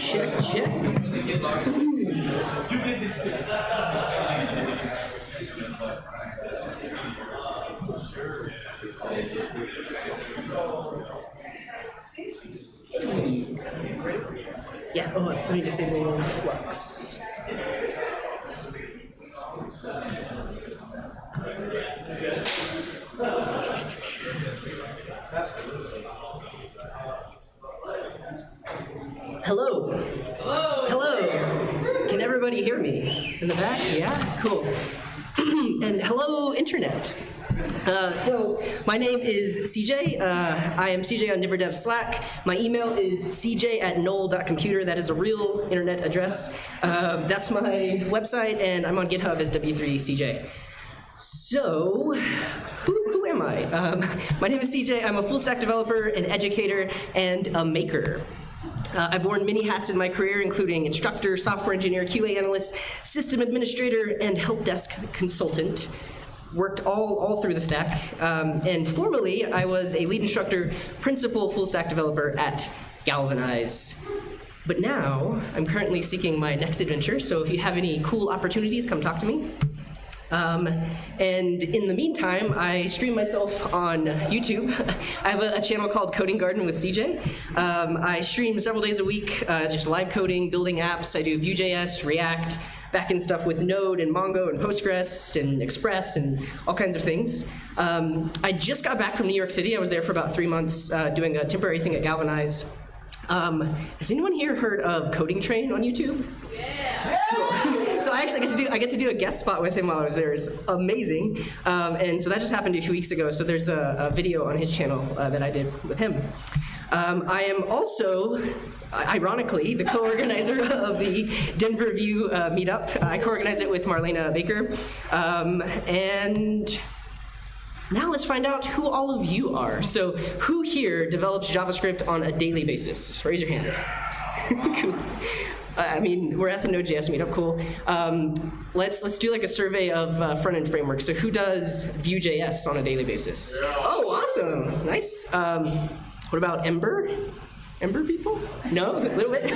Check. Yeah, oh, let me disable Flux. Hello. Hello. Can everybody hear me in the back? Yeah, cool. And hello, Internet. So my name is CJ. I am CJ on NiverDev Slack. My email is cj@knoll.computer. That is a real internet address. That's my website, and I'm on GitHub as W3CJ. So, who am I? My name is CJ. I'm a full stack developer, an educator, and a maker. I've worn many hats in my career, including instructor, software engineer, QA analyst, system administrator, and help desk consultant. Worked all through the stack. And formerly, I was a lead instructor, principal full stack developer at Galvanize. But now, I'm currently seeking my next adventure, so if you have any cool opportunities, come talk to me. And in the meantime, I stream myself on YouTube. I have a channel called Coding Garden with CJ. I stream several days a week, just live coding, building apps. I do Vue.js, React, backend stuff with Node and Mongo and Postgres and Express and all kinds of things. I just got back from New York City. I was there for about 3 months doing a temporary thing at Galvanize. Has anyone here heard of Coding Train on YouTube? Yeah. Cool. So I actually get to do a guest spot with him while I was there. It's amazing. And so that just happened a few weeks ago. So there's a video on his channel that I did with him. I am also, ironically, the co-organizer of the Denver Vue meetup. I co-organize it with Marlena Baker. And now let's find out who all of you are. So who here develops JavaScript on a daily basis? Raise your hand. Cool. I mean, we're at the Node.js meetup, cool. Let's do like a survey of front-end frameworks. So who does Vue.js on a daily basis? Oh, awesome, nice. What about Ember? Ember people? No, a little bit.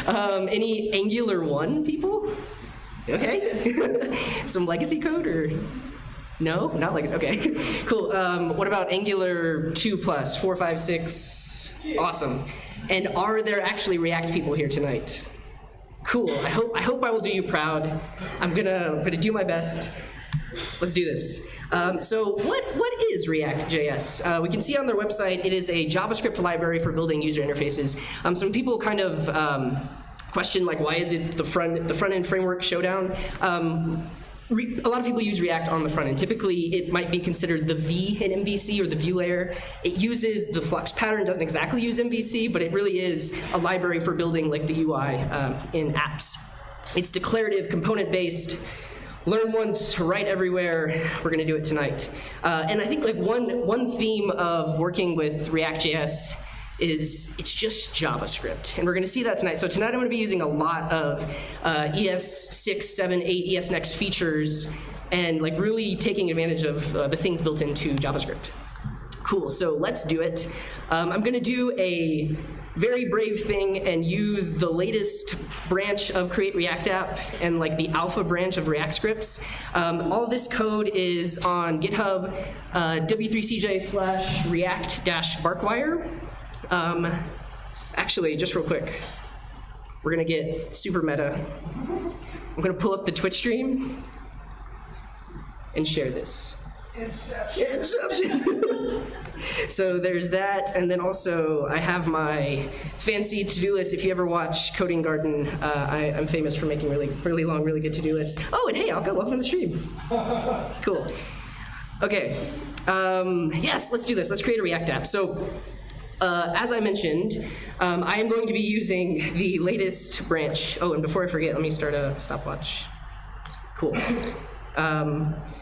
Any Angular 1 people? Okay. Some legacy code or? No, not legacy, okay. Cool, what about Angular 2+, 4, 5, 6? Awesome. And are there actually React people here tonight? Cool, I hope I will do you proud. I'm gonna do my best. Let's do this. So what is React.js? We can see on their website, it is a JavaScript library for building user interfaces. Some people kind of question, like, why is it the front-end framework showdown? A lot of people use React on the front end. Typically, it might be considered the V in MVC or the Vue layer. It uses the Flux pattern, doesn't exactly use MVC, but it really is a library for building like the UI in apps. It's declarative, component-based, learn once, write everywhere. We're gonna do it tonight. And I think like one theme of working with React.js is it's just JavaScript. And we're gonna see that tonight. So tonight I'm gonna be using a lot of ES6, 7, 8, ES Next features and like really taking advantage of the things built into JavaScript. Cool, so let's do it. I'm gonna do a very brave thing and use the latest branch of Create React App and like the alpha branch of React scripts. All of this code is on GitHub, w3cj/react-barkwire. Actually, just real quick, we're gonna get super meta. I'm gonna pull up the Twitch stream and share this. Inception. Inception. So there's that, and then also I have my fancy to-do list. If you ever watch Coding Garden, I'm famous for making really long, really good to-do lists. Oh, and hey, Alka, welcome to the stream. Cool. Okay, yes, let's do this. Let's create a React app. So as I mentioned, I am going to be using the latest branch. Oh, and before I forget, let me start a stopwatch. Cool.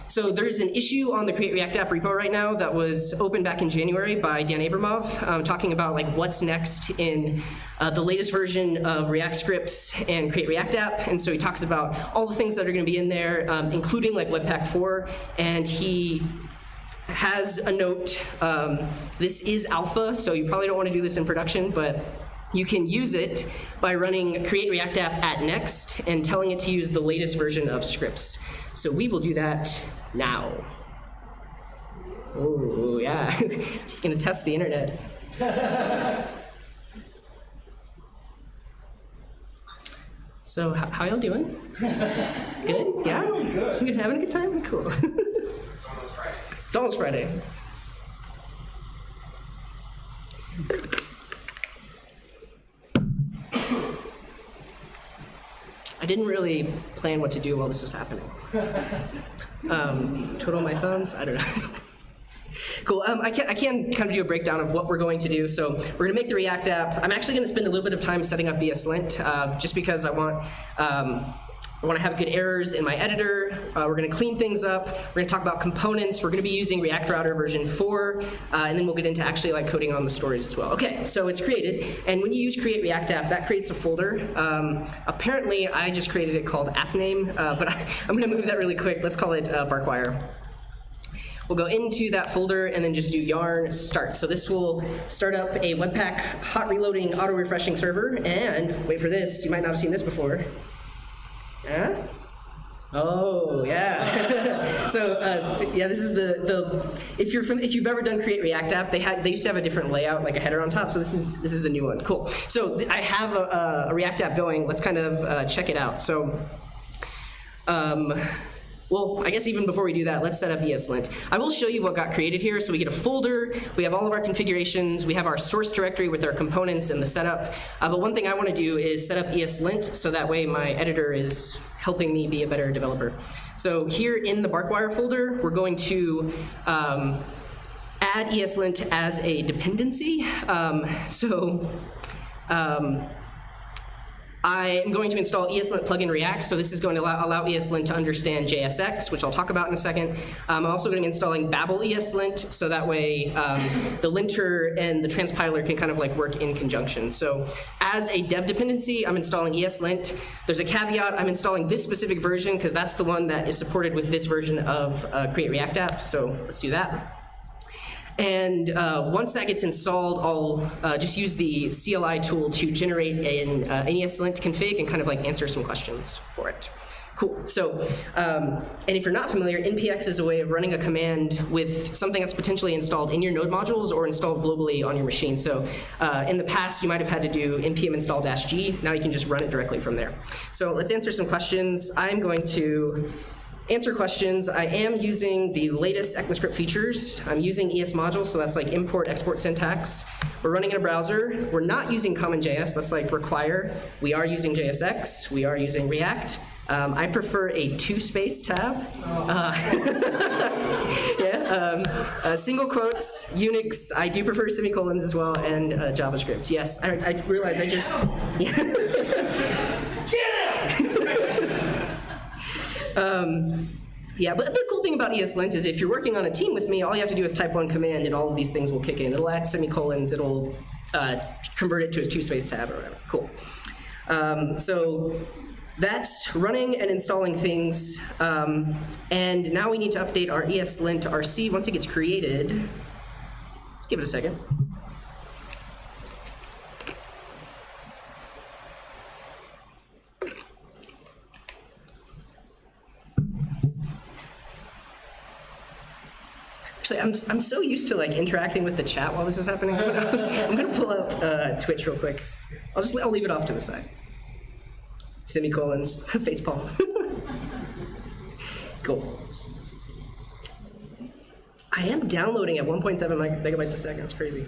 So there's an issue on the Create React App repo right now that was opened back in January by Dan Abramov, talking about like what's next in the latest version of React scripts and Create React App. And so he talks about all the things that are going to be in there, including like Webpack 4. And he has a note. This is alpha, so you probably don't want to do this in production, but you can use it by running Create React App at next and telling it to use the latest version of scripts. So we will do that now. Oh, yeah. Gonna test the internet. So how y'all doing? Good? Yeah? Good. You having a good time? Cool. It's almost Friday. It's almost Friday. I didn't really plan what to do while this was happening. Twiddle my thumbs? I don't know. Cool. I can kind of do a breakdown of what we're going to do. So we're going to make the React app. I'm actually going to spend a little bit of time setting up ESLint, just because I want to have good errors in my editor. We're going to clean things up. We're going to talk about components. We're going to be using React Router version 4, and then we'll get into actually like coding on the stories as well. Okay, so it's created, and when you use Create React App, that creates a folder. Apparently, I just created it called app name, but I'm going to move that really quick. Let's call it Barkwire. We'll go into that folder and then just do yarn start. So this will start up a Webpack hot reloading auto refreshing server, and wait for this. You might not have seen this before. Yeah? Oh, yeah. So, yeah, this is if you've ever done Create React App, they used to have a different layout, like a header on top. So this is the new one. Cool. So I have a React app going. Let's kind of check it out. So, well, I guess even before we do that, let's set up ESLint. I will show you what got created here. So we get a folder, we have all of our configurations, we have our source directory with our components and the setup. But one thing I want to do is set up ESLint, so that way my editor is helping me be a better developer. So here in the Barkwire folder, we're going to add ESLint as a dependency. I am going to install ESLint plugin React, so this is going to allow ESLint to understand JSX, which I'll talk about in a second. I'm also going to be installing Babel ESLint, so that way the linter and the transpiler can kind of like work in conjunction. So as a dev dependency, I'm installing ESLint. There's a caveat, I'm installing this specific version because that's the one that is supported with this version of Create React App, so let's do that. And once that gets installed, I'll just use the CLI tool to generate an ESLint config and kind of like answer some questions for it. Cool. So, and if you're not familiar, npx is a way of running a command with something that's potentially installed in your node modules or installed globally on your machine. So in the past, you might have had to do npm install -g. Now you can just run it directly from there. So let's answer some questions. I'm going to answer questions. I am using the latest ECMAScript features. I'm using ES module, so that's like import, export syntax. We're running in a browser. We're not using CommonJS, that's like require. We are using JSX. We are using React. I prefer a two-space tab. Single quotes, Unix. I do prefer semicolons as well, and JavaScript. Yes, I realize I just... Yeah, but the cool thing about ESLint is if you're working on a team with me, all you have to do is type one command and all of these things will kick in. It'll add semicolons, it'll convert it to a two-space tab or whatever. Cool. So that's running and installing things. And now we need to update our ESLint RC once it gets created. Let's give it a second. Actually, I'm so used to like interacting with the chat while this is happening. I'm gonna pull up Twitch real quick. I'll leave it off to the side. Semicolons, facepalm. Cool. I am downloading at 1.7 megabytes a second. That's crazy.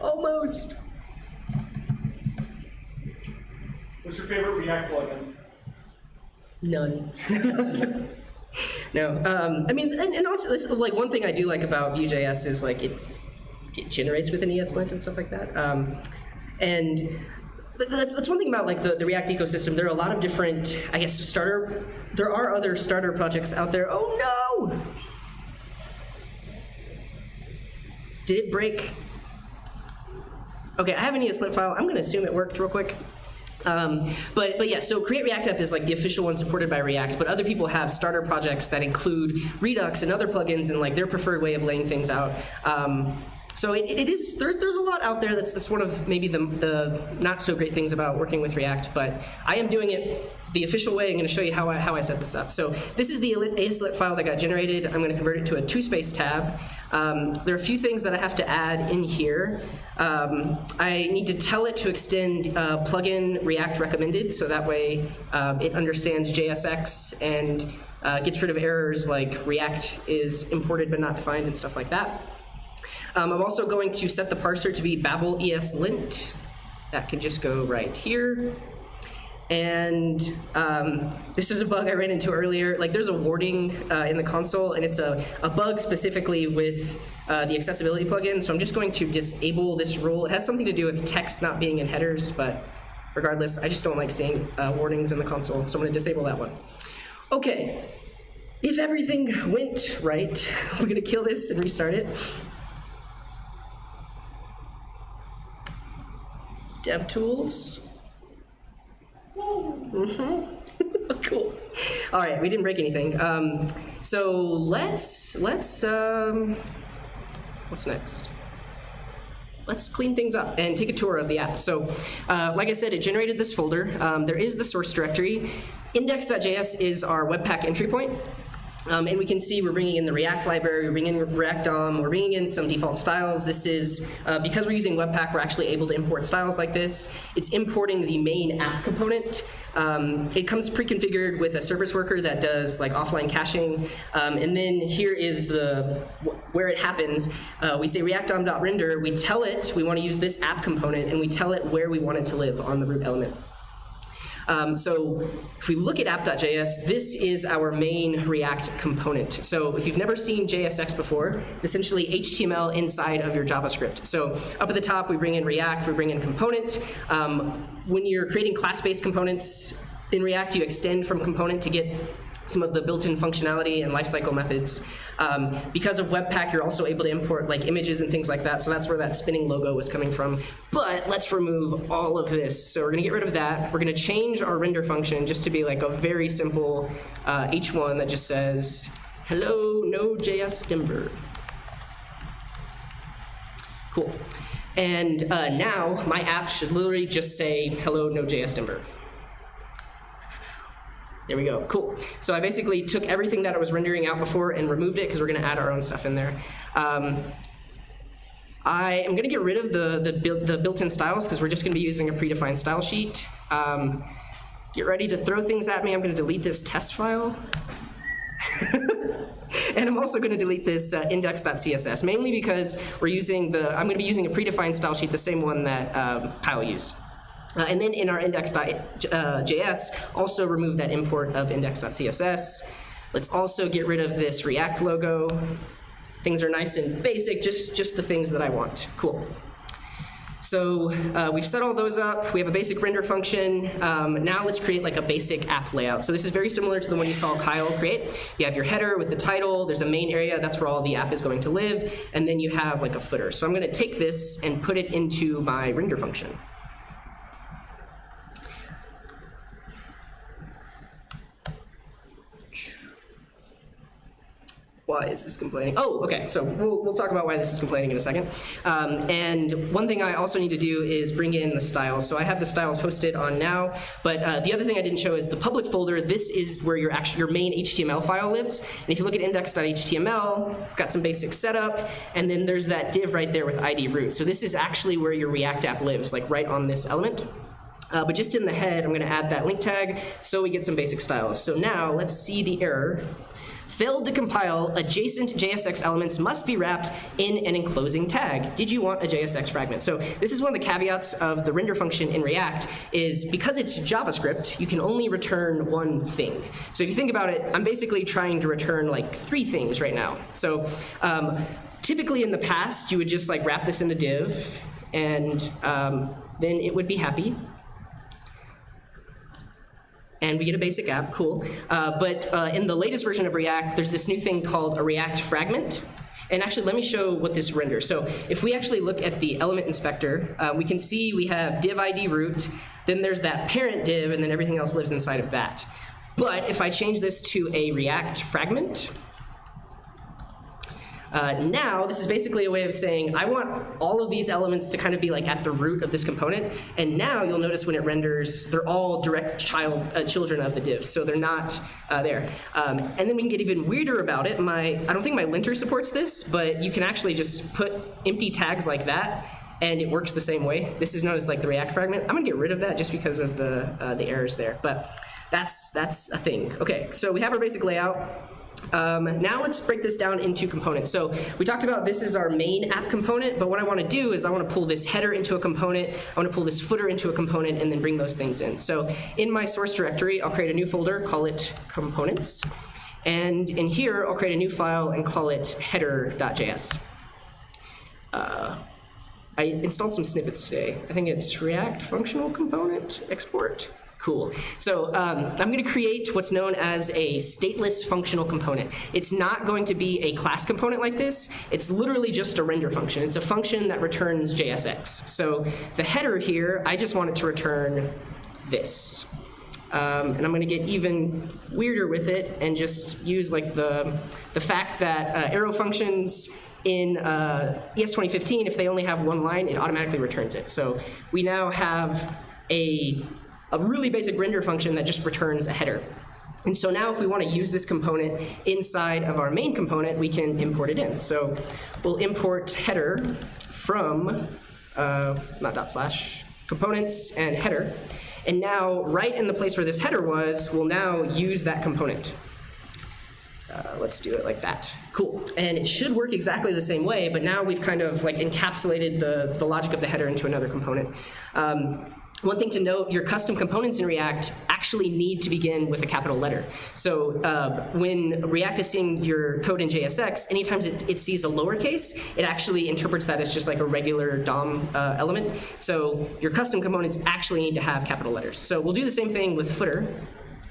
Almost. What's your favorite React plugin? None. No. I mean, and also, this, like, one thing I do like about Vue.js is, like, it generates with an ESLint and stuff like that. And that's one thing about, like, the React ecosystem. There are a lot of different, I guess, there are other starter projects out there. Oh, no! Did it break? Okay, I have an ESLint file. I'm going to assume it worked real quick. But yeah, so Create React App is like the official one supported by React, but other people have starter projects that include Redux and other plugins and like their preferred way of laying things out. So it is, there's a lot out there that's one of maybe the not so great things about working with React, but I am doing it the official way. I'm going to show you how I set this up. So this is the ESLint file that got generated. I'm going to convert it to a 2-space tab. There are a few things that I have to add in here. I need to tell it to extend plugin React recommended, so that way it understands JSX and gets rid of errors like React is imported but not defined and stuff like that. I'm also going to set the parser to be Babel ESLint. That can just go right here. And this is a bug I ran into earlier. Like, there's a warning in the console, and it's a bug specifically with the accessibility plugin. So I'm just going to disable this rule. It has something to do with text not being in headers, but regardless, I just don't like seeing warnings in the console, so I'm going to disable that one. Okay, if everything went right, we're going to kill this and restart it. DevTools. Cool. All right, we didn't break anything. So let's what's next? Let's clean things up and take a tour of the app. So, like I said, it generated this folder. There is the source directory. Index.js is our Webpack entry point. And we can see we're bringing in the React library, we're bringing in React DOM, we're bringing in some default styles. This is, because we're using Webpack, we're actually able to import styles like this. It's importing the main app component. It comes pre-configured with a service worker that does like offline caching. And then here is where it happens. We say React DOM.render, we tell it we want to use this app component, and we tell it where we want it to live on the root element. So if we look at app.js, this is our main React component. So if you've never seen JSX before, it's essentially HTML inside of your JavaScript. So up at the top, we bring in React, we bring in component. When you're creating class-based components in React, you extend from component to get some of the built-in functionality and lifecycle methods. Because of Webpack, you're also able to import like images and things like that, so that's where that spinning logo was coming from. But let's remove all of this. So we're gonna get rid of that. We're gonna change our render function just to be like a very simple H1 that just says, hello, Node.js Denver. Cool. And now my app should literally just say, hello, Node.js Denver. There we go, cool. So I basically took everything that I was rendering out before and removed it because we're gonna add our own stuff in there. I am gonna get rid of the built-in styles because we're just gonna be using a predefined style sheet. Get ready to throw things at me. I'm gonna delete this test file. And I'm also gonna delete this index.css, mainly because I'm gonna be using a predefined style sheet, the same one that Kyle used. And then in our index.js, also remove that import of index.css. Let's also get rid of this React logo. Things are nice and basic, just the things that I want. Cool. So we've set all those up. We have a basic render function. Now let's create like a basic app layout. So this is very similar to the one you saw Kyle create. You have your header with the title. There's a main area. That's where all the app is going to live. And then you have like a footer. So I'm going to take this and put it into my render function. Why is this complaining? Oh, okay, so we'll talk about why this is complaining in a second. And one thing I also need to do is bring in the styles. So I have the styles hosted on now, but the other thing I didn't show is the public folder. This is where your main HTML file lives. And if you look at index.html, it's got some basic setup, and then there's that div right there with ID root. So this is actually where your React app lives, like right on this element. But just in the head, I'm going to add that link tag so we get some basic styles. So now let's see the error. Failed to compile, adjacent JSX elements must be wrapped in an enclosing tag. Did you want a JSX fragment? So this is one of the caveats of the render function in React, is because it's JavaScript, you can only return one thing. So if you think about it, I'm basically trying to return like 3 things right now. So typically in the past, you would just like wrap this in a div, and then it would be happy. And we get a basic app, cool. But in the latest version of React, there's this new thing called a React Fragment. And actually, let me show what this renders. So if we actually look at the element inspector, we can see we have div ID root, then there's that parent div, and then everything else lives inside of that. But if I change this to a React Fragment, now, this is basically a way of saying, I want all of these elements to kind of be like at the root of this component. And now you'll notice when it renders, they're all direct children of the divs, so they're not there. And then we can get even weirder about it. I don't think my linter supports this, but you can actually just put empty tags like that, and it works the same way. This is known as like the React fragment. I'm gonna get rid of that just because of the errors there, but that's a thing. Okay, so we have our basic layout. Now let's break this down into components. So we talked about this is our main app component, but what I want to do is I want to pull this header into a component, I want to pull this footer into a component, and then bring those things in. So in my source directory, I'll create a new folder, call it components. And in here, I'll create a new file and call it header.js. I installed some snippets today. I think it's React functional component export. Cool. So I'm going to create what's known as a stateless functional component. It's not going to be a class component like this. It's literally just a render function. It's a function that returns JSX. So the header here, I just want it to return this. And I'm going to get even weirder with it and just use like the fact that arrow functions in ES 2015, if they only have one line, it automatically returns it. So we now have a really basic render function that just returns a header. And so now if we want to use this component inside of our main component, we can import it in. So we'll import header from, components and header. And now right in the place where this header was, we'll now use that component. Let's do it like that. Cool. And it should work exactly the same way, but now we've kind of like encapsulated the logic of the header into another component. One thing to note, your custom components in React actually need to begin with a capital letter. So when React is seeing your code in JSX, anytime it sees a lowercase, it actually interprets that as just like a regular DOM element. So your custom components actually need to have capital letters. So we'll do the same thing with footer.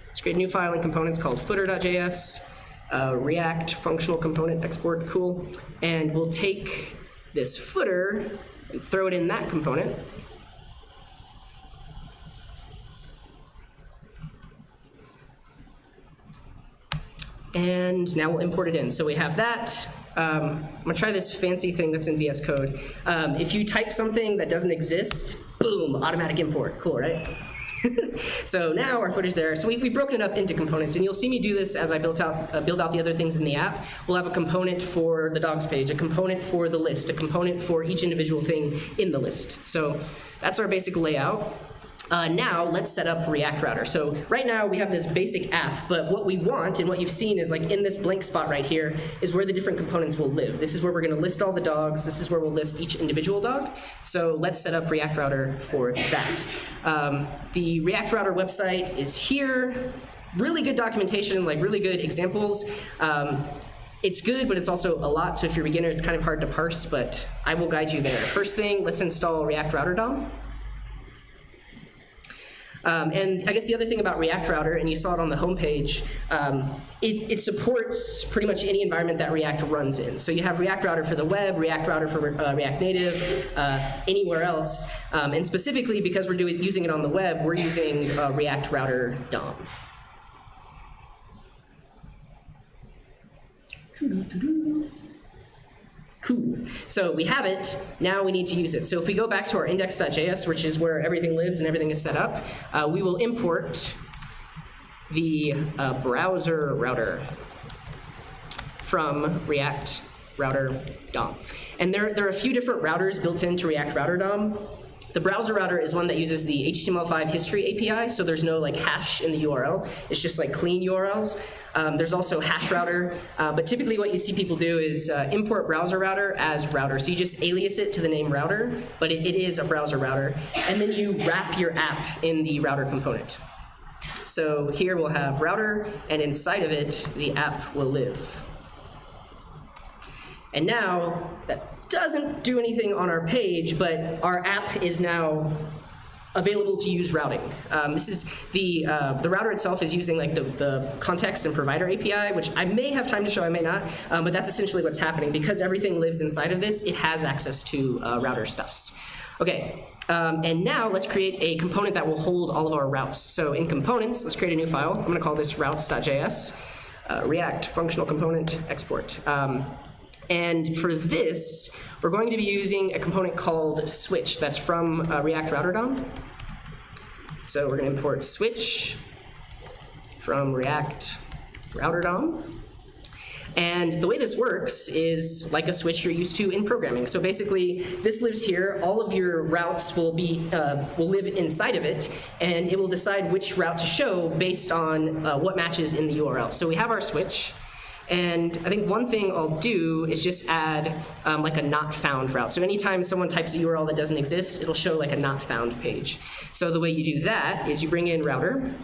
Let's create a new file in components called footer.js, React functional component export, cool. And we'll take this footer and throw it in that component. And now we'll import it in. So we have that. I'm gonna try this fancy thing that's in VS Code. If you type something that doesn't exist, boom, automatic import. Cool, right? So now our footer's there. So we've broken it up into components, and you'll see me do this as I build out the other things in the app. We'll have a component for the dogs page, a component for the list, a component for each individual thing in the list. So that's our basic layout. Now let's set up React Router. So right now we have this basic app, but what we want and what you've seen is like in this blank spot right here is where the different components will live. This is where we're going to list all the dogs. This is where we'll list each individual dog. So let's set up React Router for that. The React Router website is here. Really good documentation, like really good examples. It's good, but it's also a lot. So if you're a beginner, it's kind of hard to parse, but I will guide you there. First thing, let's install React Router DOM. And I guess the other thing about React Router, and you saw it on the homepage, it supports pretty much any environment that React runs in. So you have React Router for the web, React Router for React Native, anywhere else. And specifically, because we're using it on the web, we're using React Router DOM. Cool. So we have it. Now we need to use it. So if we go back to our index.js, which is where everything lives and everything is set up, we will import the browser router from React Router DOM. And there are a few different routers built into React Router DOM. The browser router is one that uses the HTML5 history API, so there's no like hash in the URL. It's just like clean URLs. There's also hash router, but typically what you see people do is import browser router as router. So you just alias it to the name router, but it is a browser router. And then you wrap your app in the router component. So here we'll have router, and inside of it, the app will live. And now, that doesn't do anything on our page, but our app is now available to use routing. This is the router itself is using like the context and provider API, which I may have time to show, I may not, but that's essentially what's happening. Because everything lives inside of this, it has access to router stuffs. Okay, and now let's create a component that will hold all of our routes. So in components, let's create a new file. I'm gonna call this routes.js, React functional component export. And for this, we're going to be using a component called switch that's from React Router DOM. So we're going to import switch from React Router DOM. And the way this works is like a switch you're used to in programming. So basically, this lives here. All of your routes will live inside of it, and it will decide which route to show based on what matches in the URL. So we have our switch. And I think one thing I'll do is just add like a not found route. So anytime someone types a URL that doesn't exist, it'll show like a not found page. So the way you do that is you bring in router,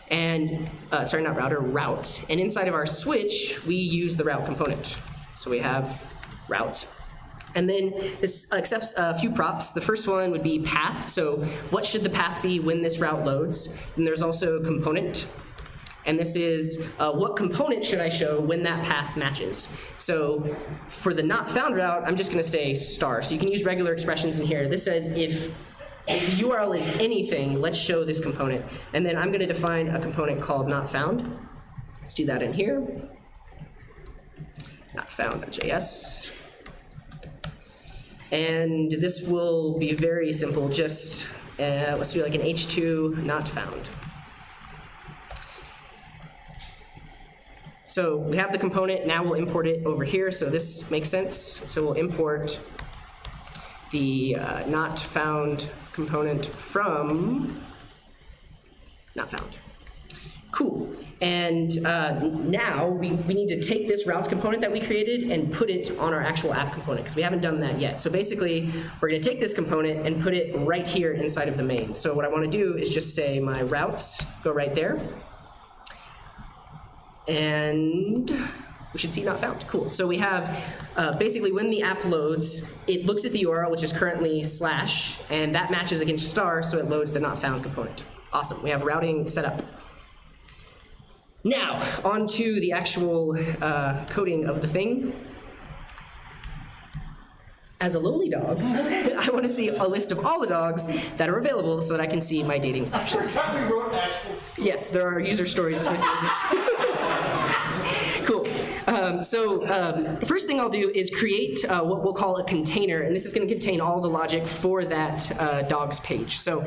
and sorry, not router, route. And inside of our switch, we use the route component. So we have route. And then this accepts a few props. The first one would be path. So what should the path be when this route loads? And there's also component. And this is what component should I show when that path matches. So for the not found route, I'm just going to say star. So you can use regular expressions in here. This says if the URL is anything, let's show this component. And then I'm going to define a component called not found. Let's do that in here. Not found.js. And this will be very simple. Just let's do like an h2 not found. So we have the component, now we'll import it over here, so this makes sense. So we'll import the not found component from not found. Cool, and now we need to take this routes component that we created and put it on our actual app component, because we haven't done that yet. So basically, we're gonna take this component and put it right here inside of the main. So what I wanna do is just say my routes go right there. And we should see not found. Cool. So we have basically when the app loads, it looks at the URL, which is currently /, and that matches against star, so it loads the not found component. Awesome. We have routing set up. Now, on to the actual coding of the thing. As a lonely dog, I want to see a list of all the dogs that are available so that I can see my dating options. We wrote actual stories. Yes, there are user stories associated with this. Cool. The first thing I'll do is create what we'll call a container, and this is going to contain all the logic for that dogs page. So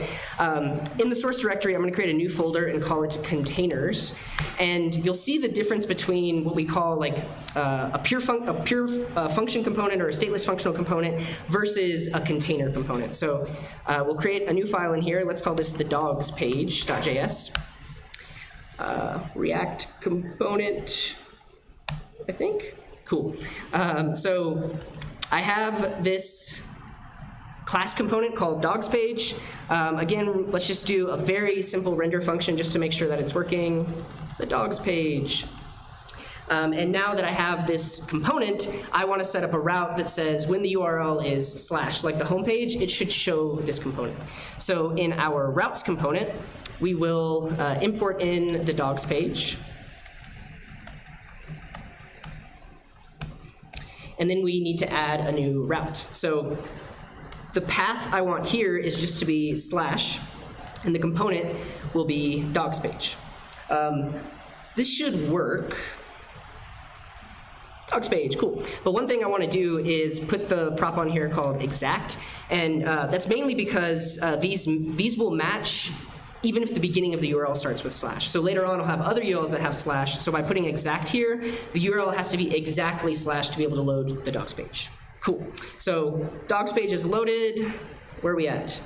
in the source directory, I'm going to create a new folder and call it containers, and you'll see the difference between what we call like a pure function component or a stateless functional component versus a container component. So we'll create a new file in here. Let's call this the dogs page.js. React component, I think. Cool. So I have this class component called dogs page. Again, let's just do a very simple render function just to make sure that it's working. The dogs page. And now that I have this component, I want to set up a route that says when the URL is / like the home page, it should show this component. So in our routes component, we will import in the dogs page. And then we need to add a new route. So the path I want here is just to be /, and the component will be dogs page. This should work. Dogs page, cool. But one thing I want to do is put the prop on here called exact, and that's mainly because these will match even if the beginning of the URL starts with /. So later on, I'll have other URLs that have /. So by putting exact here, the URL has to be exactly / to be able to load the docs page. Cool. So dogs page is loaded. Where are we at?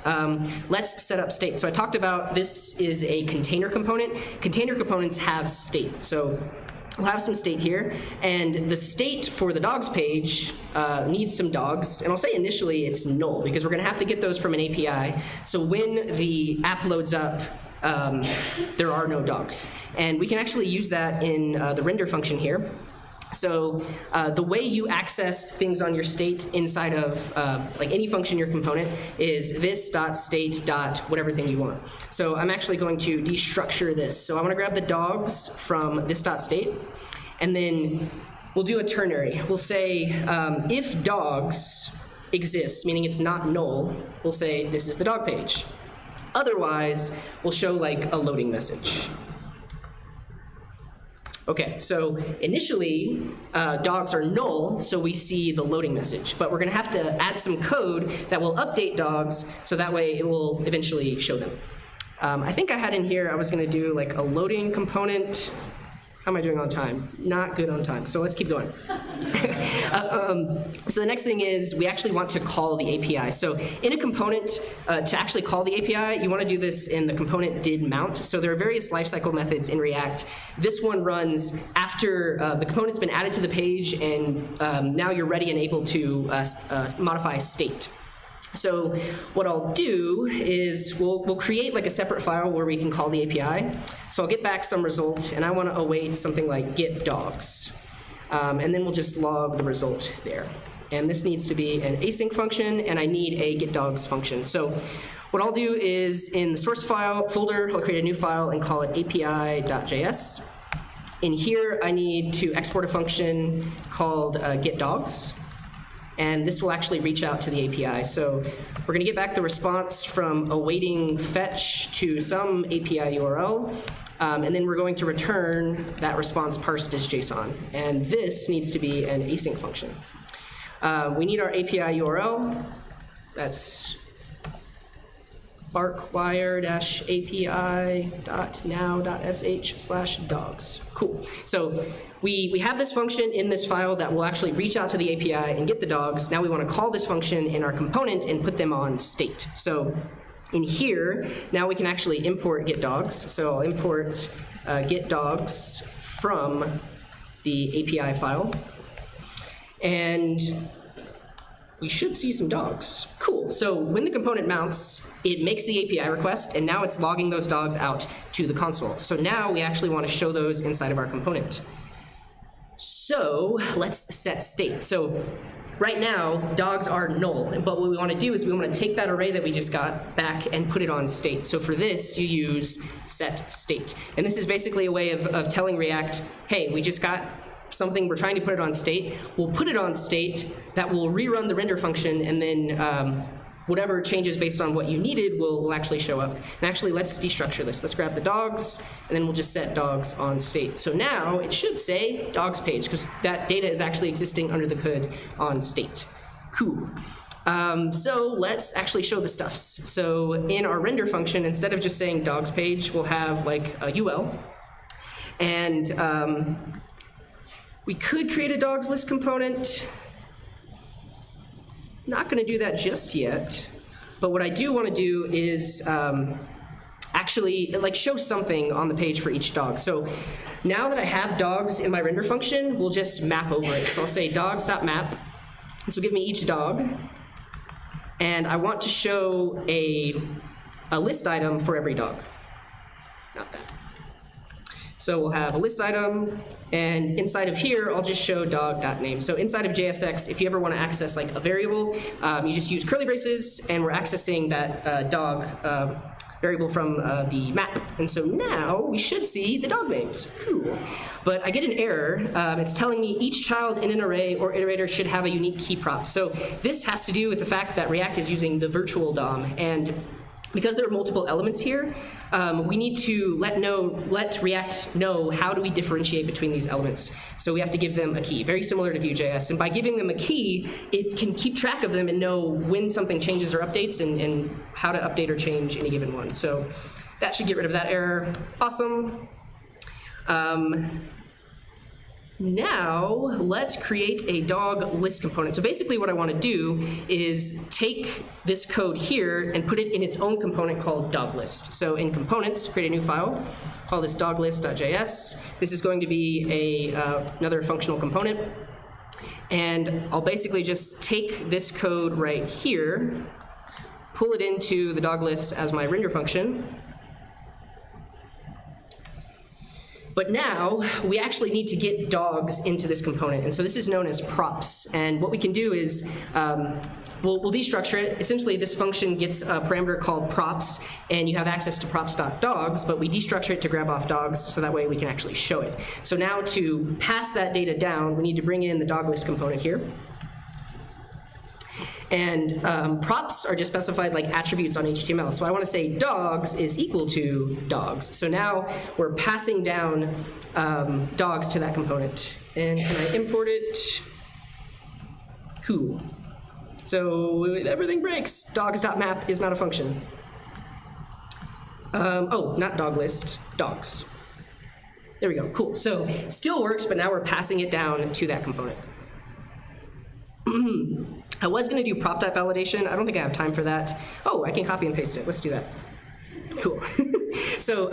Let's set up state. So I talked about this is a container component. Container components have state. So we'll have some state here, and the state for the dogs page needs some dogs, and I'll say initially it's null because we're gonna have to get those from an API. So when the app loads up, there are no dogs. And we can actually use that in the render function here. So the way you access things on your state inside of like any function in your component is this dot state dot whatever thing you want. So I'm actually going to destructure this. So I want to grab the dogs from this dot state, and then we'll do a ternary. We'll say if dogs exists, meaning it's not null, we'll say this is the dog page. Otherwise, we'll show like a loading message. Okay, so initially, dogs are null, so we see the loading message. But we're going to have to add some code that will update dogs, so that way it will eventually show them. I think I had in here, I was going to do like a loading component. How am I doing on time? Not good on time, so let's keep going. So the next thing is we actually want to call the API. So in a component, to actually call the API, you want to do this in the component did mount. So there are various lifecycle methods in React. This one runs after the component's been added to the page, and now you're ready and able to modify state. So what I'll do is we'll create like a separate file where we can call the API. So I'll get back some result, and I want to await something like get dogs. And then we'll just log the result there. And this needs to be an async function, and I need a get dogs function. So what I'll do is in the source file folder, I'll create a new file and call it api.js. In here, I need to export a function called get dogs. And this will actually reach out to the API. So we're going to get back the response from awaiting fetch to some API URL, and then we're going to return that response parsed as JSON. And this needs to be an async function. We need our API URL. That's barkwire-api.now.sh/dogs. Cool. So we have this function in this file that will actually reach out to the API and get the dogs. Now we want to call this function in our component and put them on state. So in here, now we can actually import get dogs. So I'll import get dogs from the API file. And we should see some dogs. Cool. So when the component mounts, it makes the API request, and now it's logging those dogs out to the console. So now we actually want to show those inside of our component. So let's set state. So right now, dogs are null, but what we want to do is we want to take that array that we just got back and put it on state. So for this, you use set state. And this is basically a way of telling React, hey, we just got something, we're trying to put it on state. We'll put it on state, that will rerun the render function, and then whatever changes based on what you needed will actually show up. And actually, let's destructure this. Let's grab the dogs, and then we'll just set dogs on state. So now it should say dogs page, because that data is actually existing under the hood on state. Cool. So let's actually show the stuffs. So in our render function, instead of just saying dogs page, we'll have like a UL. And we could create a dogs list component. Not going to do that just yet, but what I do want to do is actually like show something on the page for each dog. So now that I have dogs in my render function, we'll just map over it. So I'll say dogs.map. This will give me each dog, and I want to show a list item for every dog. Not that. So we'll have a list item, and inside of here, I'll just show dog.name. So inside of JSX, if you ever want to access like a variable, you just use curly braces, and we're accessing that dog variable from the map. And so now we should see the dog names. Cool. But I get an error. It's telling me each child in an array or iterator should have a unique key prop. So this has to do with the fact that React is using the virtual DOM, and because there are multiple elements here, we need to let React know how do we differentiate between these elements. So we have to give them a key, very similar to Vue.js. And by giving them a key, it can keep track of them and know when something changes or updates and how to update or change any given one. So that should get rid of that error. Awesome. Now, let's create a dog list component. So basically what I want to do is take this code here and put it in its own component called dog list. So in components, create a new file, call this doglist.js. This is going to be another functional component. And I'll basically just take this code right here, pull it into the dog list as my render function. But now, we actually need to get dogs into this component. And so this is known as props. And what we can do is, we'll destructure it. Essentially, this function gets a parameter called props, and you have access to props.dogs, but we destructure it to grab off dogs, so that way we can actually show it. So now to pass that data down, we need to bring in the dog list component here. And props are just specified like attributes on HTML. So I want to say dogs is equal to dogs. So now we're passing down dogs to that component. And can I import it? Cool. So everything breaks. Dogs.map is not a function. Oh, not dog list, dogs. There we go, cool. So it still works, but now we're passing it down to that component. I was going to do prop type validation. I don't think I have time for that. Oh, I can copy and paste it. Let's do that. Cool. So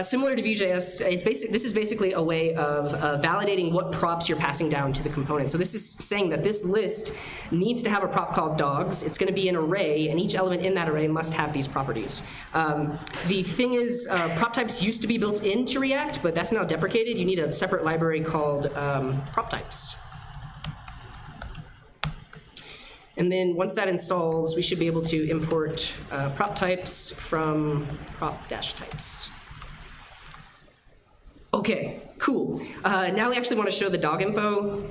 similar to Vue.js, this is basically a way of validating what props you're passing down to the component. So this is saying that this list needs to have a prop called dogs. It's going to be an array, and each element in that array must have these properties. The thing is, prop types used to be built into React, but that's now deprecated. You need a separate library called prop types. And then once that installs, we should be able to import prop types from prop-types. Okay, cool. Now we actually want to show the dog info.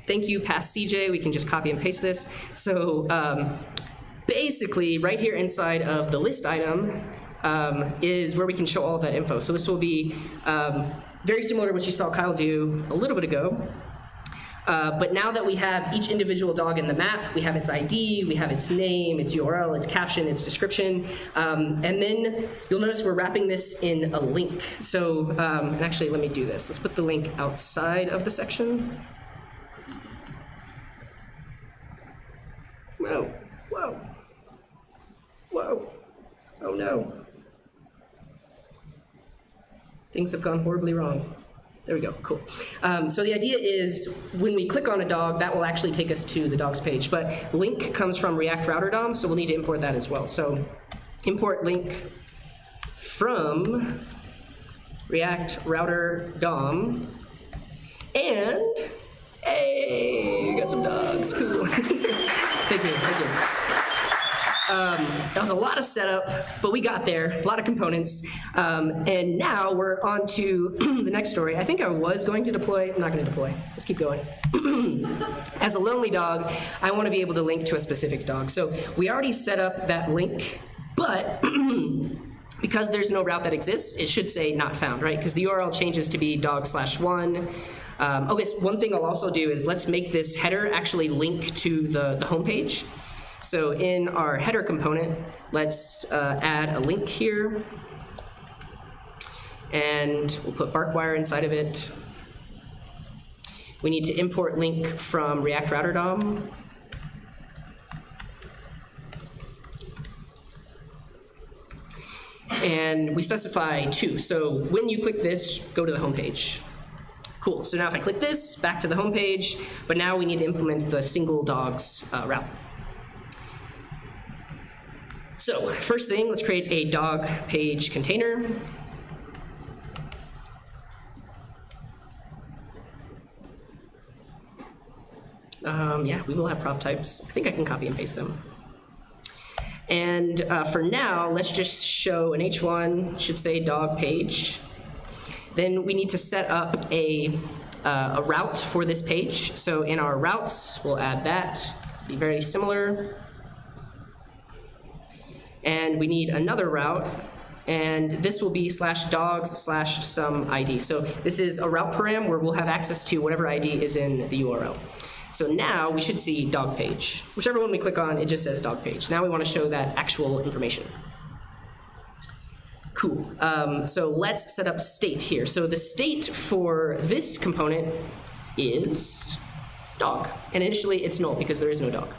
Thank you, pass CJ. We can just copy and paste this. So basically, right here inside of the list item is where we can show all of that info. So this will be very similar to what you saw Kyle do a little bit ago. But now that we have each individual dog in the map, we have its ID, we have its name, its URL, its caption, its description, and then you'll notice we're wrapping this in a link. So, and actually, let me do this. Let's put the link outside of the section. Whoa, whoa, whoa, oh no. Things have gone horribly wrong. There we go, cool. So the idea is when we click on a dog, that will actually take us to the dogs page. But link comes from React Router DOM, so we'll need to import that as well. So import link from React Router DOM. And, hey, we got some dogs, cool. Thank you, thank you. That was a lot of setup, but we got there, a lot of components. And now we're on to the next story. I think I was going to deploy. I'm not going to deploy. Let's keep going. As a lonely dog, I want to be able to link to a specific dog. So we already set up that link, but because there's no route that exists, it should say not found, right? Because the URL changes to be dog/1. Okay, so one thing I'll also do is let's make this header actually link to the home page. So in our header component, let's add a link here. And we'll put Barkwire inside of it. We need to import link from React Router DOM. And we specify 2. So when you click this, go to the home page. Cool, so now if I click this, back to the home page, but now we need to implement the single dogs route. So first thing, let's create a dog page container. Yeah, we will have prop types. I think I can copy and paste them. And for now, let's just show an H1, should say dog page. Then we need to set up a route for this page. So in our routes, we'll add that, be very similar. And we need another route, and this will be /dogs/some ID. So this is a route param where we'll have access to whatever ID is in the URL. So now we should see dog page. Whichever one we click on, it just says dog page. Now we want to show that actual information. Cool. So let's set up state here. So the state for this component is dog. And initially it's null because there is no dog.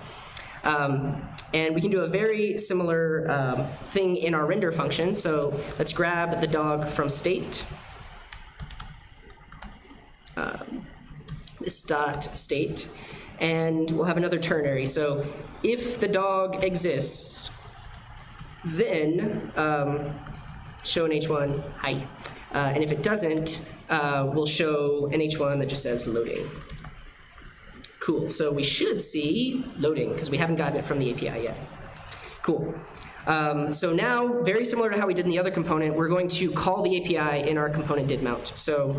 And we can do a very similar thing in our render function. So let's grab the dog from state. This dot state. And we'll have another ternary. So if the dog exists, then show an h1, hi. And if it doesn't, we'll show an h1 that just says loading. Cool, so we should see loading because we haven't gotten it from the API yet. Cool. So now, very similar to how we did in the other component, we're going to call the API in our component did mount. So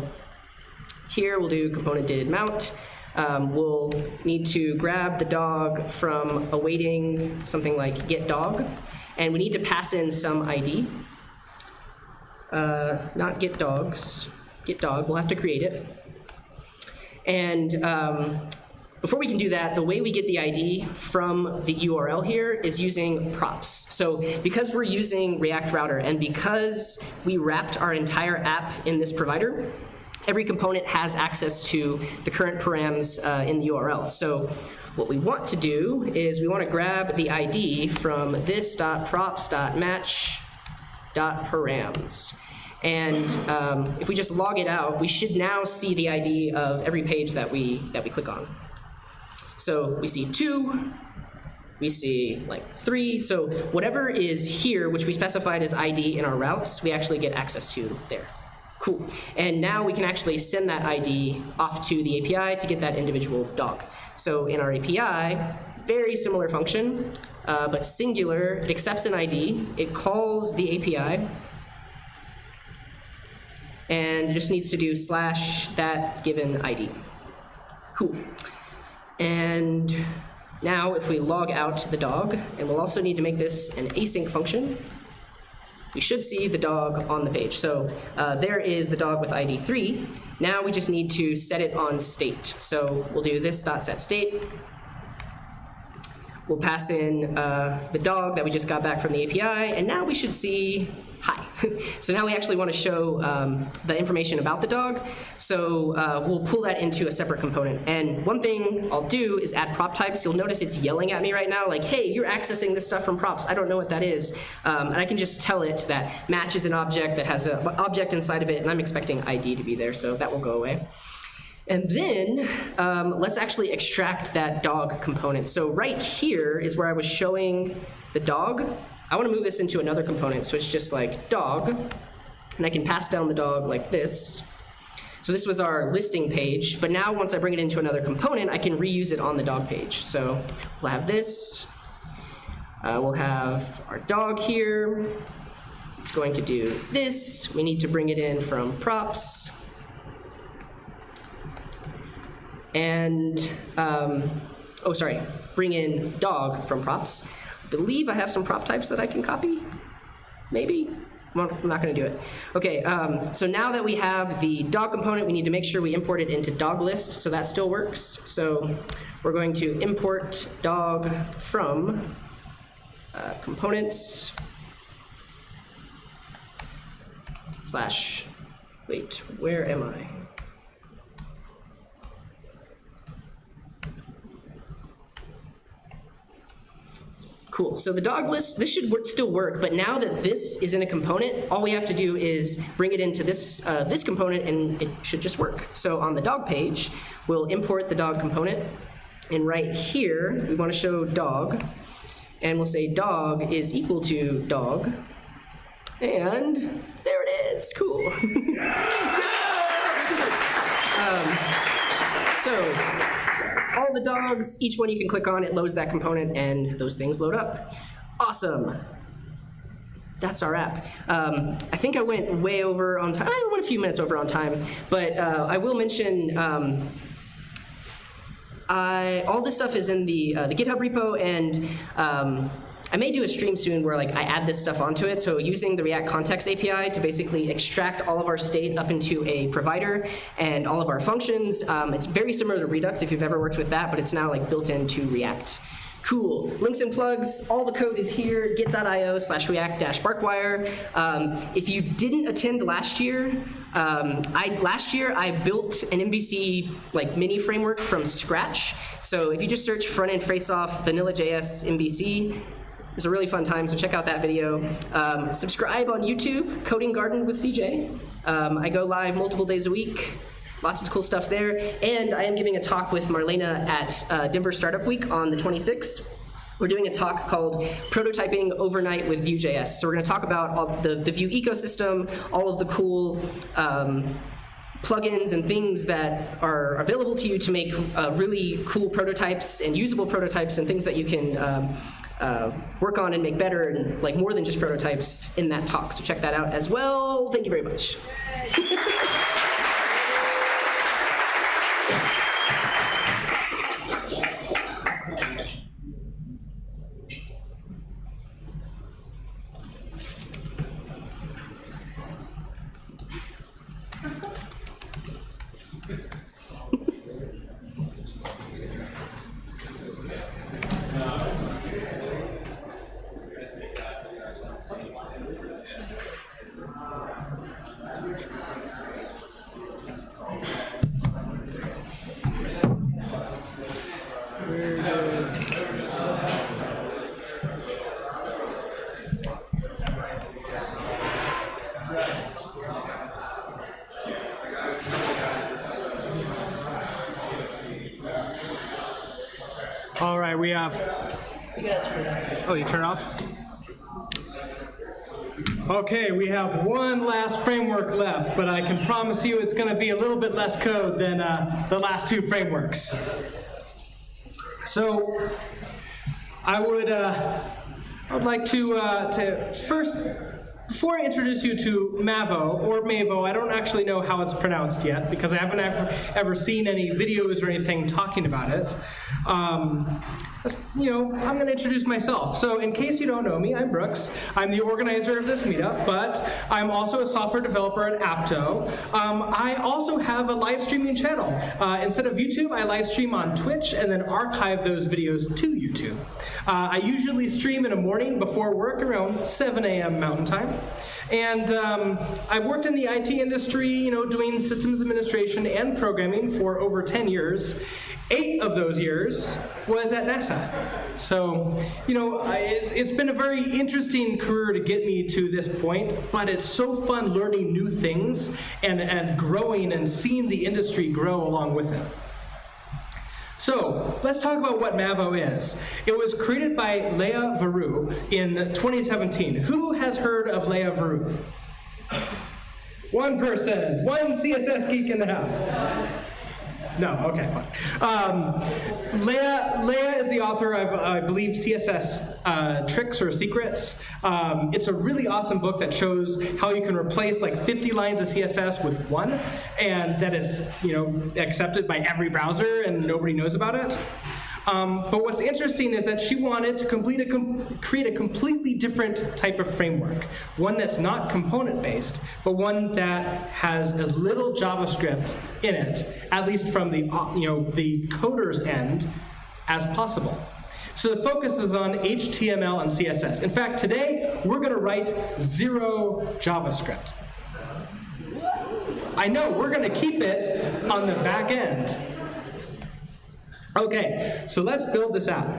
here we'll do component did mount. We'll need to grab the dog from awaiting something like get dog, and we need to pass in some ID. Not get dogs, get dog, we'll have to create it. And before we can do that, the way we get the ID from the URL here is using props. So because we're using React Router and because we wrapped our entire app in this provider, every component has access to the current params in the URL. So what we want to do is we want to grab the ID from this.props.match.params. And if we just log it out, we should now see the ID of every page that we click on. So we see 2, we see like 3. So whatever is here, which we specified as ID in our routes, we actually get access to there. Cool. And now we can actually send that ID off to the API to get that individual dog. So in our API, very similar function, but singular. It accepts an ID. It calls the API. And it just needs to do / that given ID. Cool. And now if we log out the dog, and we'll also need to make this an async function, we should see the dog on the page. So there is the dog with ID 3. Now we just need to set it on state. So we'll do this.setState. We'll pass in the dog that we just got back from the API, and now we should see hi. So now we actually want to show the information about the dog. So we'll pull that into a separate component. And one thing I'll do is add prop types. You'll notice it's yelling at me right now, like, hey, you're accessing this stuff from props. I don't know what that is. And I can just tell it that match is an object that has an object inside of it, and I'm expecting ID to be there, so that will go away. And then let's actually extract that dog component. So right here is where I was showing the dog. I want to move this into another component, so it's just like dog, and I can pass down the dog like this. So this was our listing page, but now once I bring it into another component, I can reuse it on the dog page. So we'll have this. We'll have our dog here. It's going to do this. We need to bring it in from props. And, bring in dog from props. I believe I have some prop types that I can copy, maybe? Well, I'm not going to do it. Okay, so now that we have the dog component, we need to make sure we import it into dog list, so that still works. So we're going to import dog from components / wait, where am I? Cool, so the dog list, this should still work, but now that this is in a component, all we have to do is bring it into this, this component and it should just work. So on the dog page, we'll import the dog component, and right here, we want to show dog, and we'll say dog is equal to dog, and there it is, cool. So, all the dogs, each one you can click on, it loads that component, and those things load up. Awesome. That's our app. I think I went way over on time. I went a few minutes over on time, but I will mention all this stuff is in the GitHub repo, and I may do a stream soon where like I add this stuff onto it. So using the React Context API to basically extract all of our state up into a provider and all of our functions. It's very similar to Redux if you've ever worked with that, but it's now like built into React. Cool. Links and plugs, all the code is here, git.io/react-barkwire. If you didn't attend last year, I built an MVC mini framework from scratch. So if you just search front-end face-off vanilla.js MVC, it's a really fun time, so check out that video. Subscribe on YouTube, Coding Garden with CJ. I go live multiple days a week. Lots of cool stuff there. And I am giving a talk with Marlena at Denver Startup Week on the 26th. We're doing a talk called Prototyping Overnight with Vue.js. So we're going to talk about all the Vue ecosystem, all of the cool plugins and things that are available to you to make really cool prototypes and usable prototypes and things that you can work on and make better, and more than just prototypes in that talk. So check that out as well. Thank you very much. All right, we have. Oh, you turn it off? Okay, we have one last framework left, but I can promise you it's going to be a little bit less code than the last two frameworks. So, I would like to first, before I introduce you to Mavo, or Mavo, I don't actually know how it's pronounced yet, because I haven't ever seen any videos or anything talking about it. I'm going to introduce myself. So in case you don't know me, I'm Brooks. I'm the organizer of this meetup, but I'm also a software developer at Apto. I also have a live streaming channel. Instead of YouTube, I live stream on Twitch and then archive those videos to YouTube. I usually stream in the morning before work around 7 a.m. Mountain Time. And I've worked in the IT industry, doing systems administration and programming for over 10 years. 8 of those years was at NASA. So, it's been a very interesting career to get me to this point, but it's so fun learning new things and growing and seeing the industry grow along with it. So, let's talk about what Mavo is. It was created by Leah Veru in 2017. Who has heard of Leah Veru? One person, one CSS geek in the house. No, okay, fine. Leah is the author of, I believe, CSS Tricks or Secrets. It's a really awesome book that shows how you can replace 50 lines of CSS with one, and that it's accepted by every browser and nobody knows about it. But what's interesting is that she wanted to create a completely different type of framework, one that's not component-based, but one that has as little JavaScript in it, at least from the the coder's end, as possible. So the focus is on HTML and CSS. In fact, today we're going to write 0 JavaScript. I know, we're going to keep it on the back end. Okay, so let's build this out.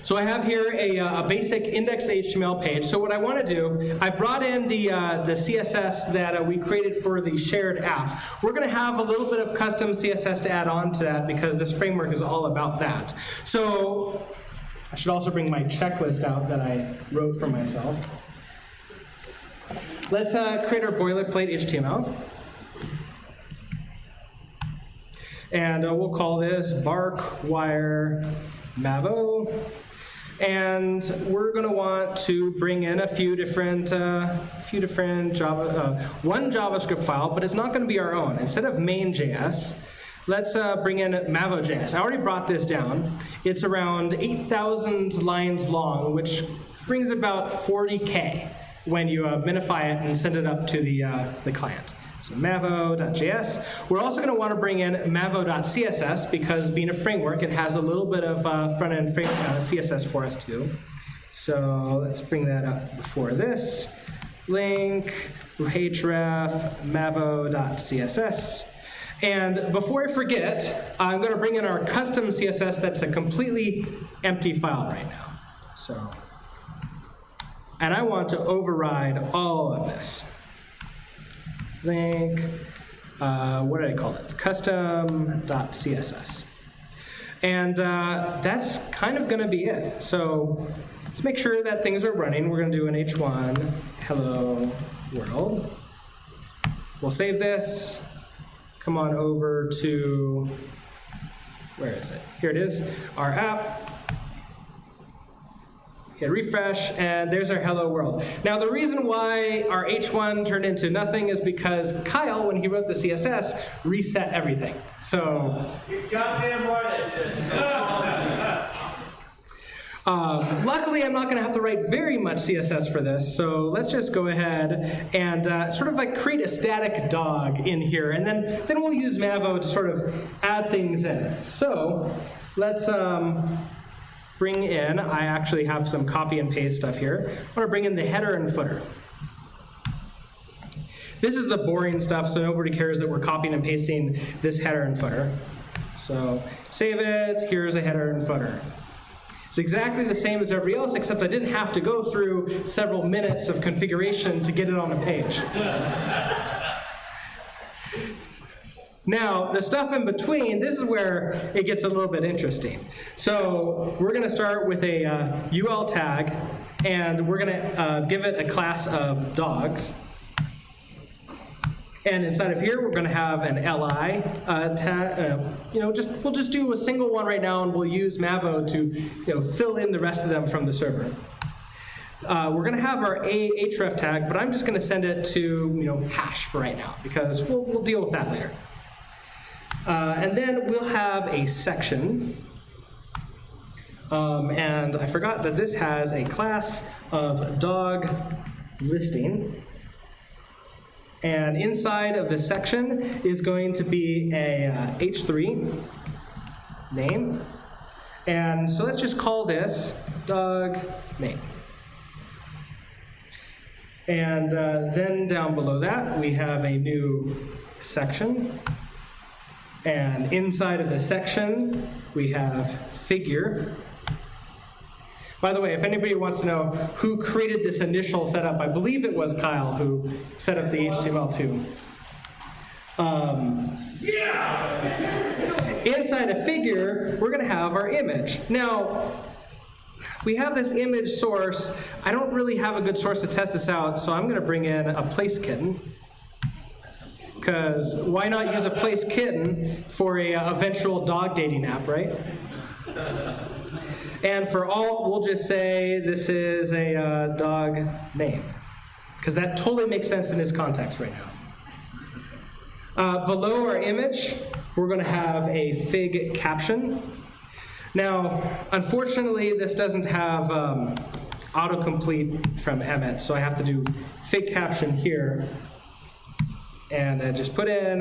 So I have here a basic indexed HTML page. So what I want to do, I brought in the CSS that we created for the shared app. We're going to have a little bit of custom CSS to add on to that because this framework is all about that. So I should also bring my checklist out that I wrote for myself. Let's create our boilerplate HTML. And we'll call this Barkwire Mavo. And we're going to want to bring in a few different one JavaScript file, but it's not going to be our own. Instead of main.js, let's bring in Mavo.js. I already brought this down. It's around 8,000 lines long, which brings about 40K when you minify it and send it up to the client. So mavo.js. We're also going to want to bring in mavo.css because being a framework, it has a little bit of front-end CSS for us too. So let's bring that up before this. Link, href, mavo.css. And before I forget, I'm going to bring in our custom CSS that's a completely empty file right now. So, and I want to override all of this. Link, what did I call it? Custom.css. And that's kind of going to be it. So let's make sure that things are running. We're going to do an h1 hello world. We'll save this. Come on over to, where is it? Here it is, our app. Hit refresh, and there's our hello world. Now, the reason why our h1 turned into nothing is because Kyle, when he wrote the CSS, reset everything. So, You're goddamn right I did. luckily, I'm not going to have to write very much CSS for this, so let's just go ahead and sort of like create a static dog in here, and then we'll use Mavo to sort of add things in. So let's bring in, I actually have some copy and paste stuff here. I want to bring in the header and footer. This is the boring stuff, so nobody cares that we're copying and pasting this header and footer. So save it, here's a header and footer. It's exactly the same as everybody else, except I didn't have to go through several minutes of configuration to get it on a page. Now, the stuff in between, this is where it gets a little bit interesting. So we're going to start with a UL tag, and we're going to give it a class of dogs. And inside of here, we're going to have an li tag. We'll just do a single one right now, and we'll use Mavo to fill in the rest of them from the server. We're going to have our href tag, but I'm just going to send it to hash for right now because we'll deal with that later. And then we'll have a section. And I forgot that this has a class of dog listing. And inside of this section is going to be a h3 name. And so let's just call this dog name. And then down below that, we have a new section. And inside of the section, we have figure. By the way, if anybody wants to know who created this initial setup, I believe it was Kyle who set up the HTML2. Inside a figure, we're going to have our image. Now, we have this image source. I don't really have a good source to test this out, so I'm going to bring in a place kitten. Because why not use a place kitten for a eventual dog dating app, right? And for all, we'll just say this is a dog name, because that totally makes sense in this context right now. Below our image, we're going to have a fig caption. Now, unfortunately, this doesn't have autocomplete from Emmet, so I have to do fig caption here. And then just put in,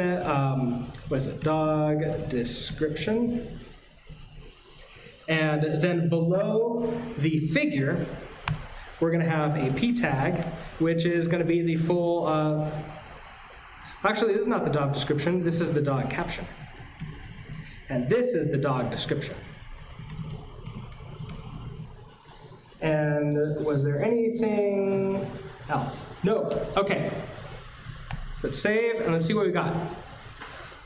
dog description. And then below the figure, we're going to have a p tag, which is going to be the full, actually, this is not the dog description, this is the dog caption. And this is the dog description. And was there anything else? No. Okay. So let's save, and let's see what we got.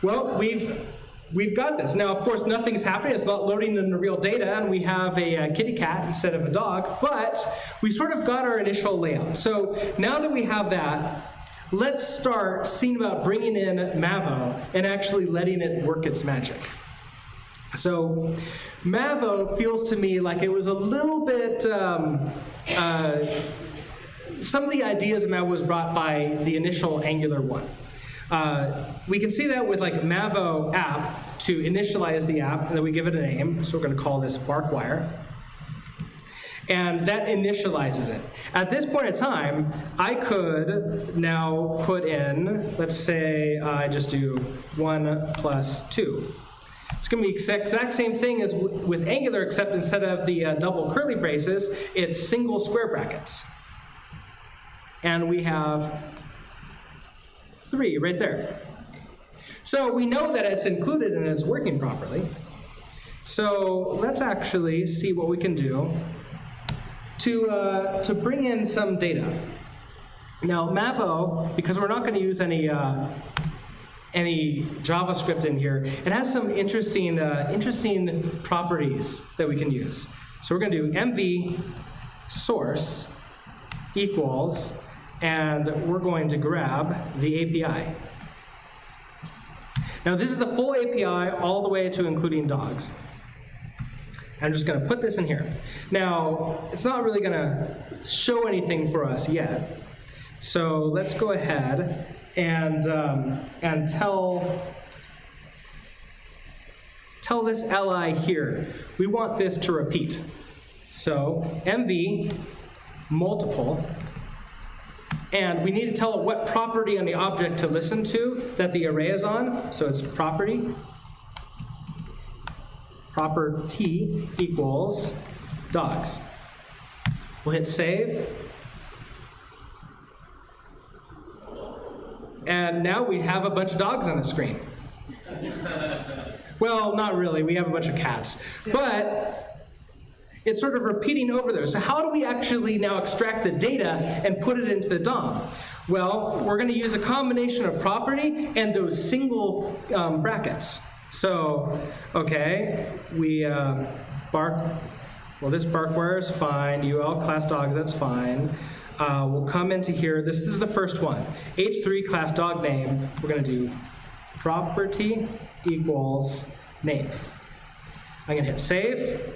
Well, we've got this. Now, of course, nothing's happening. It's not loading in the real data, and we have a kitty cat instead of a dog, but we sort of got our initial layout. So now that we have that, let's start seeing about bringing in Mavo and actually letting it work its magic. So Mavo feels to me like it was a little bit, some of the ideas of Mavo was brought by the initial Angular one. We can see that with like Mavo app to initialize the app, and then we give it a name. So we're going to call this Barkwire. And that initializes it. At this point in time, I could now put in, let's say I just do 1 plus 2. It's going to be the exact same thing as with Angular, except instead of the double curly braces, it's single square brackets. And we have 3 right there. So we know that it's included and it's working properly. So let's actually see what we can do to bring in some data. Now Mavo, because we're not going to use any JavaScript in here, it has some interesting properties that we can use. So we're going to do mv source equals, and we're going to grab the API. Now this is the full API all the way to including dogs. I'm just going to put this in here. Now, it's not really going to show anything for us yet. So let's go ahead and tell this li here, we want this to repeat. So mv multiple, and we need to tell it what property on the object to listen to that the array is on. So it's property equals dogs. We'll hit save. And now we have a bunch of dogs on the screen. Well, not really, we have a bunch of cats. But it's sort of repeating over there. So how do we actually now extract the data and put it into the DOM? Well, we're going to use a combination of property and those single brackets. So, okay, we bark, well this barkwire is fine, UL class dogs, that's fine. We'll come into here, this is the first one. H3 class dog name, we're gonna do property equals name. I'm gonna hit save.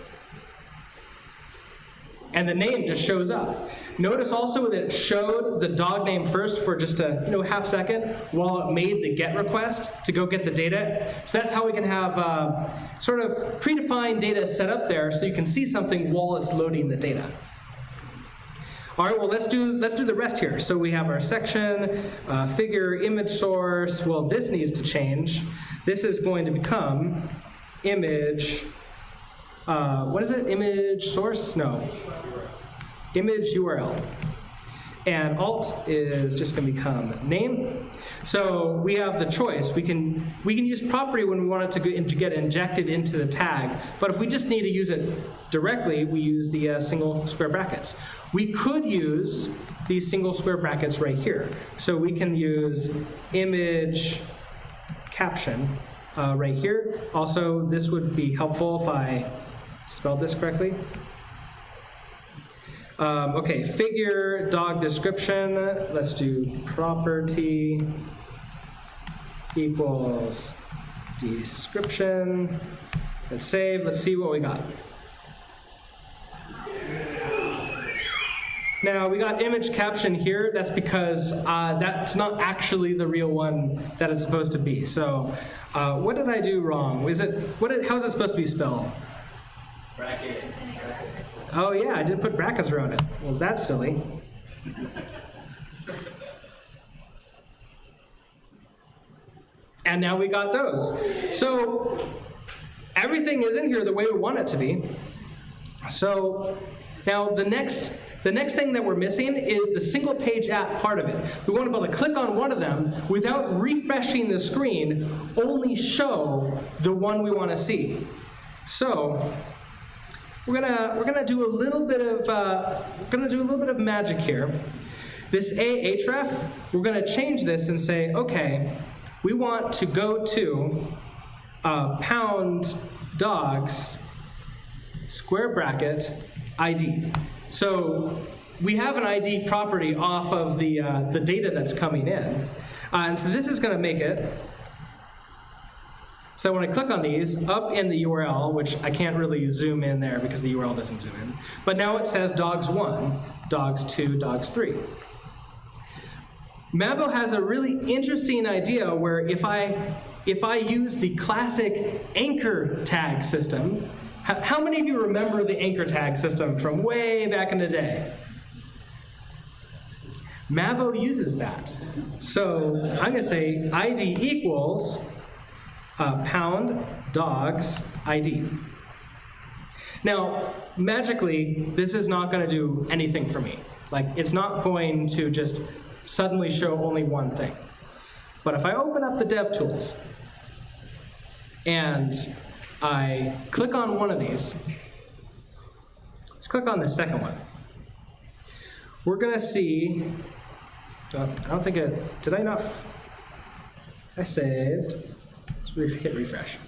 And the name just shows up. Notice also that it showed the dog name first for just a half second while it made the GET request to go get the data. So that's how we can have sort of predefined data set up there so you can see something while it's loading the data. All right, well let's do the rest here. So we have our section, figure, image source. Well, this needs to change. This is going to become image. What is it? Image source? No. Image URL. And alt is just going to become name. So we have the choice. We can use property when we want it to get injected into the tag. But if we just need to use it directly, we use the single square brackets. We could use these single square brackets right here. So we can use image caption right here. Also, this would be helpful if I spelled this correctly. Okay, figure, dog description. Let's do property equals description. Let's save. Let's see what we got. Now, we got image caption here. That's because that's not actually the real one that it's supposed to be. So what did I do wrong? How's it supposed to be spelled? Brackets. Oh yeah, I did put brackets around it. Well, that's silly. And now we got those. So everything is in here the way we want it to be. So now the next thing that we're missing is the single page app part of it. We want to be able to click on one of them without refreshing the screen, only show the one we want to see. So we're gonna do a little bit of magic here. This href, we're gonna change this and say, okay, we want to go to pound dogs square bracket ID. So we have an ID property off of the data that's coming in, and so this is gonna make it. So when I click on these, up in the URL, which I can't really zoom in there because the URL doesn't zoom in, but now it says dogs 1, dogs 2, dogs 3. Mavo has a really interesting idea where if I use the classic anchor tag system, How many of you remember the anchor tag system from way back in the day? Mavo uses that. So I'm going to say ID equals pound dogs ID. Now, magically, this is not going to do anything for me. Like, it's not going to just suddenly show only one thing. But if I open up the DevTools and I click on one of these, let's click on the second one. We're going to see, I don't think it, did I not, I saved, let's hit refresh.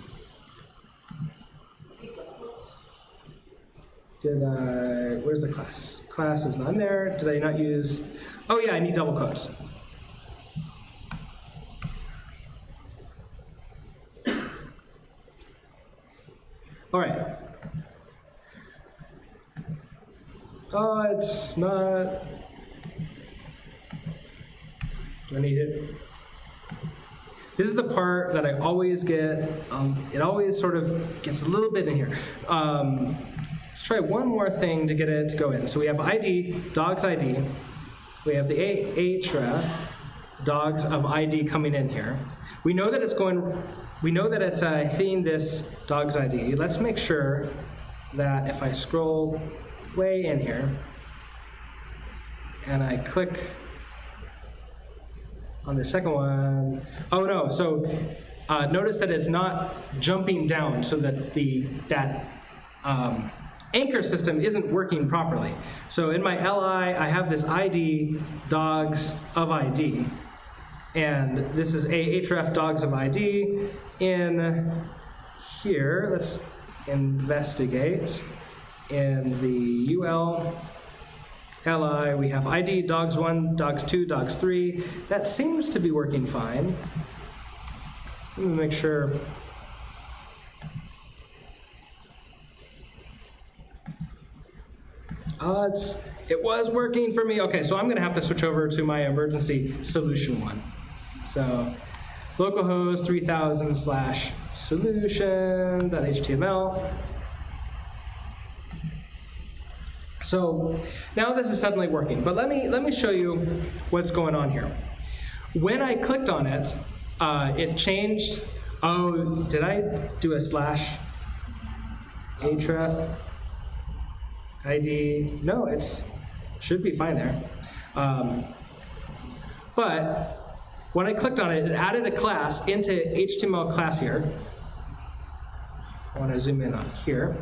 Did I, where's the class? Class is not in there. Did I not use, oh yeah, I need double quotes. All right. Oh, it's not, I need it. This is the part that I always get, it always sort of gets a little bit in here. Let's try one more thing to get it to go in. So we have ID, dogs ID. We have the href, dogs of ID coming in here. We know that it's going, we know that it's hitting this dogs ID. Let's make sure that if I scroll way in here and I click on the second one, oh no, so notice that it's not jumping down so that that anchor system isn't working properly. So in my LI, I have this ID, dogs of ID. And this is href dogs of ID. In here, let's investigate. In the UL LI, we have ID, dogs 1, dogs 2, dogs 3. That seems to be working fine. Let me make sure. It was working for me. Okay, so I'm gonna have to switch over to my emergency solution one. So localhost 3000/solution.html. So now this is suddenly working, but let me show you what's going on here. When I clicked on it, it changed. Oh, did I do a /href ID? No, it should be fine there. But when I clicked on it, it added a class into HTML class here. I want to zoom in on here.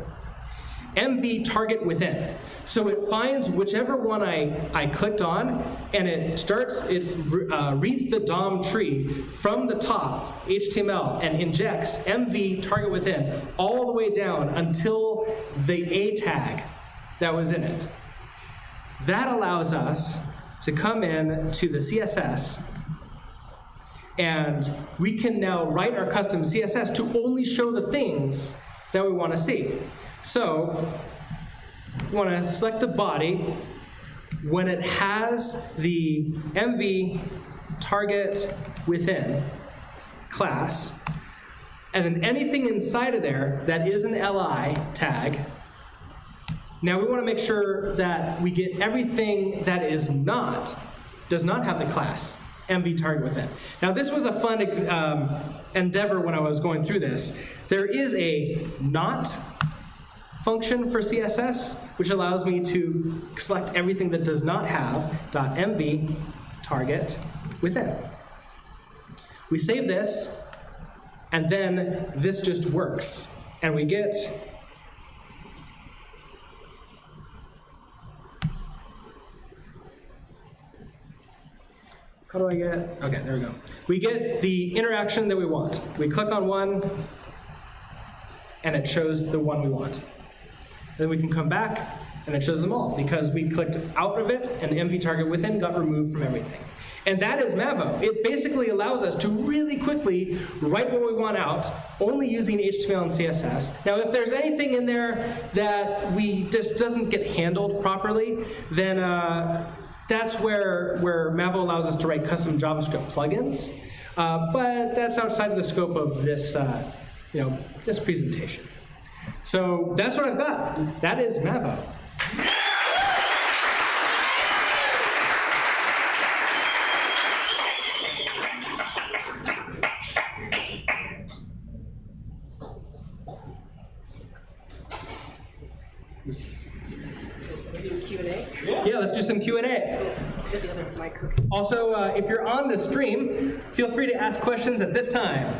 MV target within. So it finds whichever one I clicked on, and it reads the DOM tree from the top, HTML, and injects MV target within all the way down until the A tag that was in it. That allows us to come in to the CSS, and we can now write our custom CSS to only show the things that we want to see. So we want to select the body. When it has the MV target within class, and then anything inside of there that is an LI tag, now we want to make sure that we get everything that does not have the class MV target within. Now this was a fun endeavor when I was going through this. There is a not function for CSS, which allows me to select everything that does not have .mv target within. We save this, and then this just works, and we get how do I get, okay, there we go. We get the interaction that we want. We click on one, and it shows the one we want. Then we can come back, and it shows them all, because we clicked out of it, and MV target within got removed from everything. And that is Mavo. It basically allows us to really quickly write what we want out, only using HTML and CSS. Now, if there's anything in there that just doesn't get handled properly, then that's where Mavo allows us to write custom JavaScript plugins. But that's outside of the scope of this, this presentation. So that's what I've got. That is Mavo. Q&A? Yeah, let's do some Q&A. Get the other mic cooking. Also, if you're on the stream, feel free to ask questions at this time.